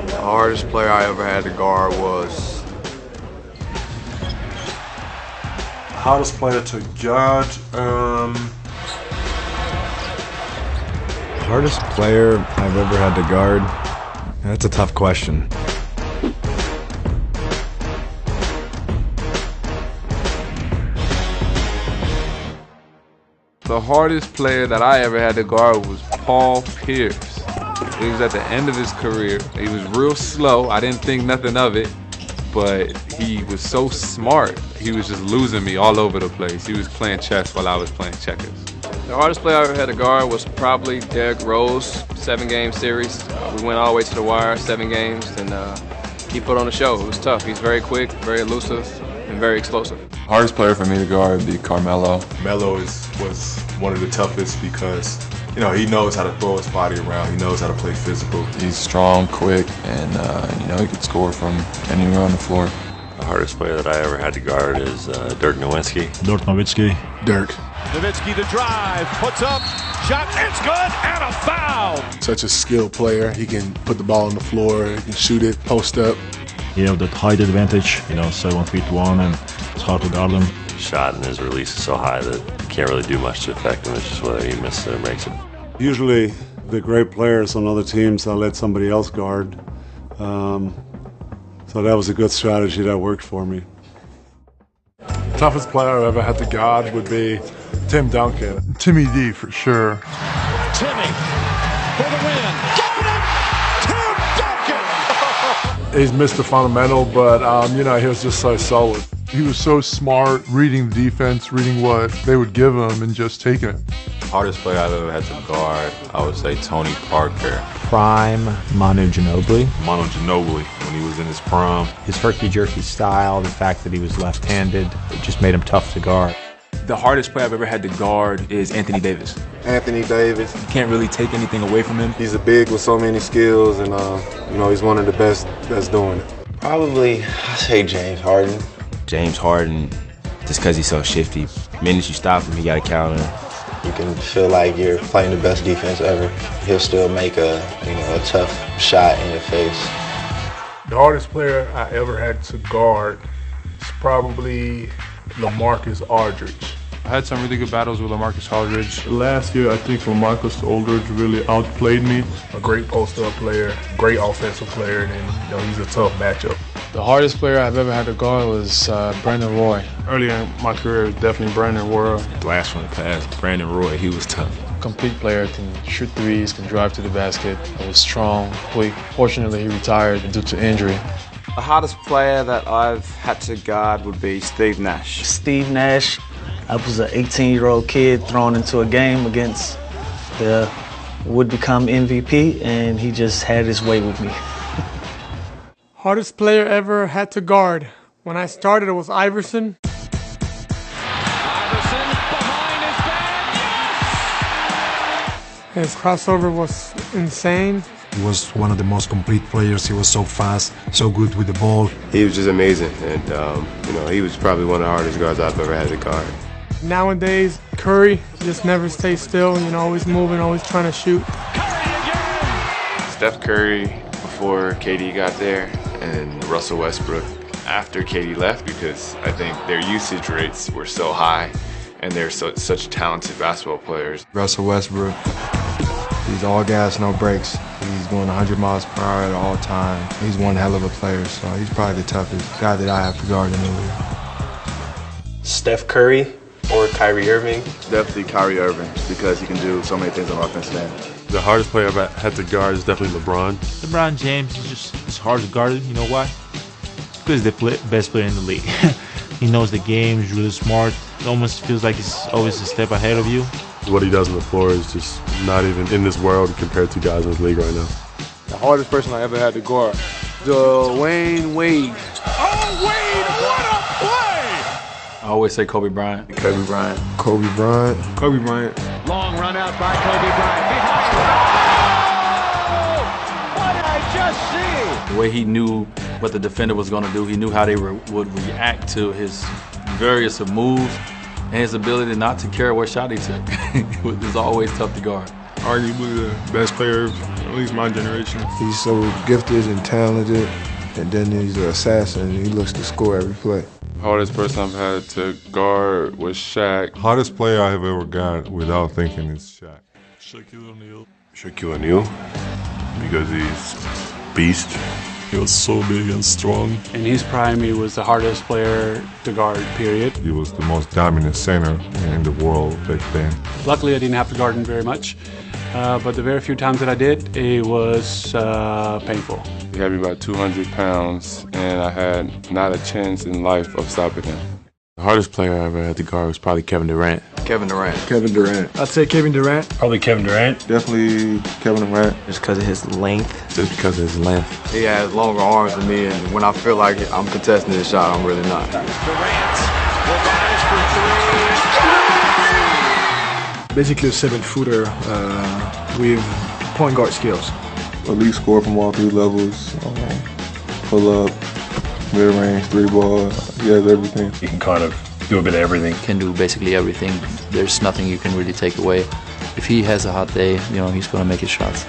The hardest player I ever had to guard was hardest player to guard. Hardest player I've ever had to guard? That's a tough question. The hardest player that I ever had to guard was Paul Pierce. He was at the end of his career. He was real slow. I didn't think nothing of it, but he was so smart. He was just losing me all over the place. He was playing chess while I was playing checkers. The hardest player I ever had to guard was probably Derrick Rose, 7-game series. We went all the way to the wire, 7 games, and he put on a show. It was tough. He's very quick, very elusive, and very explosive. hardest player for me to guard would be Carmelo. Melo was one of the toughest because, you know, he knows how to throw his body around. He knows how to play physical. He's strong, quick, and you know, he could score from anywhere on the floor. The hardest player that I ever had to guard is Dirk Nowitzki. Dirk. Nowitzki the drive, puts up, shot, it's good, and a foul! Such a skilled player. He can put the ball on the floor, he can shoot it, post up. You have that height advantage, you know, 7'1", and it's hard to guard him. His shot and his release is so high that you can't really do much to affect him. It's just whether he misses it or makes it. Usually the great players on other teams, I'll let somebody else guard. So that was a good strategy that worked for me. Toughest player I ever had to guard would be Tim Duncan. Timmy D for sure. Timmy for the win. Got him! Tim Duncan! He's Mr. Fundamental, but you know, he was just so solid. He was so smart, reading the defense, reading what they would give him, and just taking it. Hardest player I've ever had to guard, I would say Tony Parker. Prime Manu Ginobili. Manu Ginobili, when he was in his prime. His herky-jerky style, the fact that he was left-handed, it just made him tough to guard. The hardest player I've ever had to guard is Anthony Davis. Anthony Davis. You can't really take anything away from him. He's a big with so many skills, and you know, he's one of the best that's doing it. Probably, I say James Harden. James Harden, just because he's so shifty. The minute you stop him, he got a counter. You can feel like you're playing the best defense ever. He'll still make a tough shot in your face. The hardest player I ever had to guard is probably LaMarcus Aldridge. I had some really good battles with LaMarcus Aldridge. Last year, I think LaMarcus Aldridge really outplayed me. A great post-up player, great offensive player, and you know, he's a tough matchup. The hardest player I've ever had to guard was Brandon Roy. Earlier in my career, definitely Brandon Roy. Blast from the past, Brandon Roy, he was tough. Complete player, can shoot threes, can drive to the basket. He was strong, quick. Fortunately, he retired due to injury. The hardest player that I've had to guard would be Steve Nash. Steve Nash. I was an 18-year-old kid thrown into a game against the would-become MVP, and he just had his way with me. Hardest player ever had to guard. When I started, it was Iverson. Iverson behind his back, yes! His crossover was insane. He was one of the most complete players. He was so fast, so good with the ball. He was just amazing, and you know, he was probably one of the hardest guards I've ever had to guard. Nowadays, Curry just never stays still, you know, always moving, always trying to shoot. Steph Curry before KD got there, and Russell Westbrook after KD left, because I think their usage rates were so high, and they're such talented basketball players. Russell Westbrook, he's all gas, no brakes. He's going 100 miles per hour at all times. He's one hell of a player, so he's probably the toughest guy that I have to guard in the league. Steph Curry or Kyrie Irving? Definitely Kyrie Irving, because he can do so many things on the offensive end. The hardest player I've had to guard is definitely LeBron. LeBron James is it's hard to guard him. You know why? Because he's the best player in the league. He knows the game, he's really smart. It almost feels like he's always a step ahead of you. What he does on the floor is just not even in this world compared to guys in this league right now. The hardest person I ever had to guard, Dwayne Wade. Oh, Wade, what a play! I always say Kobe Bryant. Kobe Bryant. Kobe Bryant. Kobe Bryant. Long run out by Kobe Bryant. Behind. Oh! What did I just see? The way he knew what the defender was going to do, he knew how they would react to his various moves, and his ability not to care what shot he took. It was always tough to guard. Arguably the best player at least my generation. He's so gifted and talented, and then he's an assassin. He looks to score every play. Hardest person I've had to guard was Shaq. Hardest player I have ever got without thinking is Shaq. Shaquille O'Neal. Shaquille O'Neal, because he's beast. He was so big and strong. In his prime, he was the hardest player to guard, period. He was the most dominant center in the world back then. Luckily, I didn't have to guard him very much, but the very few times that I did, it was painful. He had me about 200 pounds, and I had not a chance in life of stopping him. The hardest player I ever had to guard was probably Kevin Durant. Kevin Durant. Kevin Durant. I'd say Kevin Durant. Probably Kevin Durant. Definitely Kevin Durant. Just because of his length. Just because of his length. He has longer arms than me, and when I feel like I'm contesting his shot, I'm really not. Durant will rise for three. Basically a 7-footer with point guard skills. At least score from all three levels. Pull up, mid-range, 3-ball. He has everything. He can kind of do a bit of everything. Can do basically everything. There's nothing you can really take away. If he has a hot day, you know, he's going to make his shots.